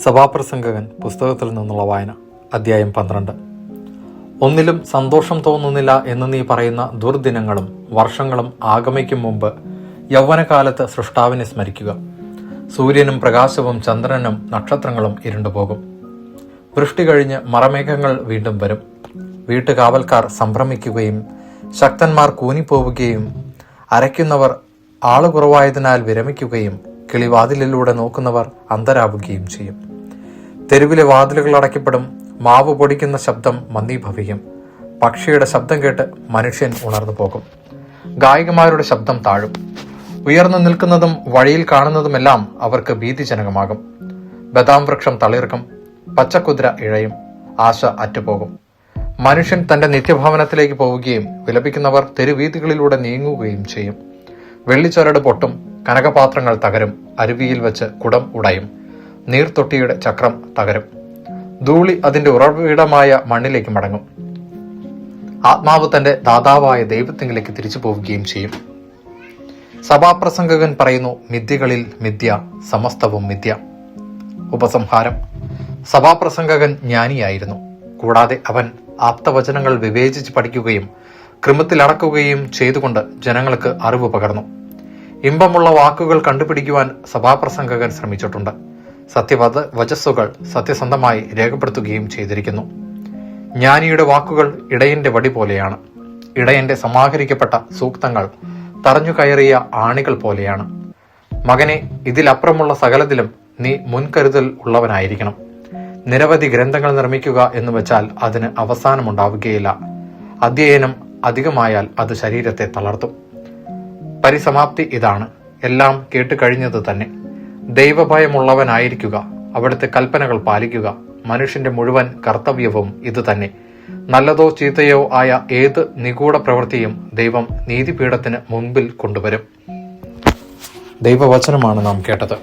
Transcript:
സഭാപ്രസംഗകൻ പുസ്തകത്തിൽ നിന്നുള്ള വായന. അധ്യായം 12. ഒന്നിലും സന്തോഷം തോന്നുന്നില്ല എന്ന് നീ പറയുന്ന ദുർദിനങ്ങളും വർഷങ്ങളും ആഗമിക്കും മുമ്പ് യൗവനകാലത്ത് സൃഷ്ടാവിനെ സ്മരിക്കുക. സൂര്യനും പ്രകാശവും ചന്ദ്രനും നക്ഷത്രങ്ങളും ഇരുണ്ടുപോകും. വൃഷ്ടി കഴിഞ്ഞ് മറമേഘങ്ങൾ വീണ്ടും വരും. വീട്ടുകാവൽക്കാർ സംഭ്രമിക്കുകയും ശക്തന്മാർ കൂനിപ്പോവുകയും അരയ്ക്കുന്നവർ ആളുകുറവായതിനാൽ വിരമിക്കുകയും കിളിവാതിലിലൂടെ നോക്കുന്നവർ അന്തരാവുകയും ചെയ്യും. തെരുവിലെ വാതിലുകൾ അടയ്ക്കപ്പെടും. മാവ് പൊടിക്കുന്ന ശബ്ദം മന്ദീഭവിക്കും. പക്ഷിയുടെ ശബ്ദം കേട്ട് മനുഷ്യൻ ഉണർന്നു പോകും. ഗായികമാരുടെ ശബ്ദം താഴും. ഉയർന്നു നിൽക്കുന്നതും വഴിയിൽ കാണുന്നതുമെല്ലാം അവർക്ക് ഭീതിജനകമാകും. ബദാം വൃക്ഷം തളിർക്കും. പച്ചക്കുതിര ഇഴയും. ആശ അറ്റുപോകും. മനുഷ്യൻ തന്റെ നിത്യഭവനത്തിലേക്ക് പോവുകയും വിലപിക്കുന്നവർ തെരുവീഥികളിലൂടെ നീങ്ങുകയും ചെയ്യും. വെള്ളിച്ചരട് പൊട്ടും. കനകപാത്രങ്ങൾ തകരും. അരുവിയിൽ വെച്ച് കുടം ഉടയും. നീർത്തൊട്ടിയുടെ ചക്രം തകരും. ധൂളി അതിന്റെ ഉറവിടമായ മണ്ണിലേക്ക് മടങ്ങും. ആത്മാവ് തന്റെ ദാതാവായ ദൈവത്തിങ്കിലേക്ക് തിരിച്ചു പോവുകയും ചെയ്യും. സഭാപ്രസംഗകൻ പറയുന്നു, മിഥ്യകളിൽ മിഥ്യ, സമസ്തവും മിഥ്യ. ഉപസംഹാരം: സഭാപ്രസംഗകൻ ജ്ഞാനിയായിരുന്നു. കൂടാതെ അവൻ ആപ്തവചനങ്ങൾ വിവേചിച്ച് പഠിക്കുകയും ക്രമത്തിലടക്കുകയും ചെയ്തുകൊണ്ട് ജനങ്ങൾക്ക് അറിവ് പകർന്നു. ഇമ്പമുള്ള വാക്കുകൾ കണ്ടുപിടിക്കുവാൻ സഭാപ്രസംഗകൻ ശ്രമിച്ചിട്ടുണ്ട്. വചസ്സുകൾ സത്യസന്ധമായി രേഖപ്പെടുത്തുകയും ചെയ്തിരിക്കുന്നു. ജ്ഞാനിയുടെ വാക്കുകൾ ഇടയന്റെ വടി പോലെയാണ്. ഇടയന്റെ സമാഹരിക്കപ്പെട്ട സൂക്തങ്ങൾ തറഞ്ഞു കയറിയ ആണികൾ പോലെയാണ്. മകനെ, ഇതിലപ്പുറമുള്ള സകലത്തിലും നീ മുൻകരുതൽ ഉള്ളവനായിരിക്കണം. നിരവധി ഗ്രന്ഥങ്ങൾ നിർമ്മിക്കുക എന്ന് വെച്ചാൽ അതിന് അവസാനമുണ്ടാവുകയില്ല. അധ്യയനം അധികമായാൽ അത് ശരീരത്തെ തളർത്തും. പരിസമാപ്തി ഇതാണ്: എല്ലാം കേട്ടുകഴിഞ്ഞത് തന്നെ. ദൈവഭയമുള്ളവനായിരിക്കുക. അവിടുത്തെ കൽപ്പനകൾ പാലിക്കുക. മനുഷ്യന്റെ മുഴുവൻ കർത്തവ്യവും ഇത് തന്നെ. നല്ലതോ ചീത്തയോ ആയ ഏത് നിഗൂഢ പ്രവൃത്തിയും ദൈവം നീതിപീഠത്തിന് മുൻപിൽ കൊണ്ടുവരും. ദൈവവചനമാണ് നാം കേട്ടത്.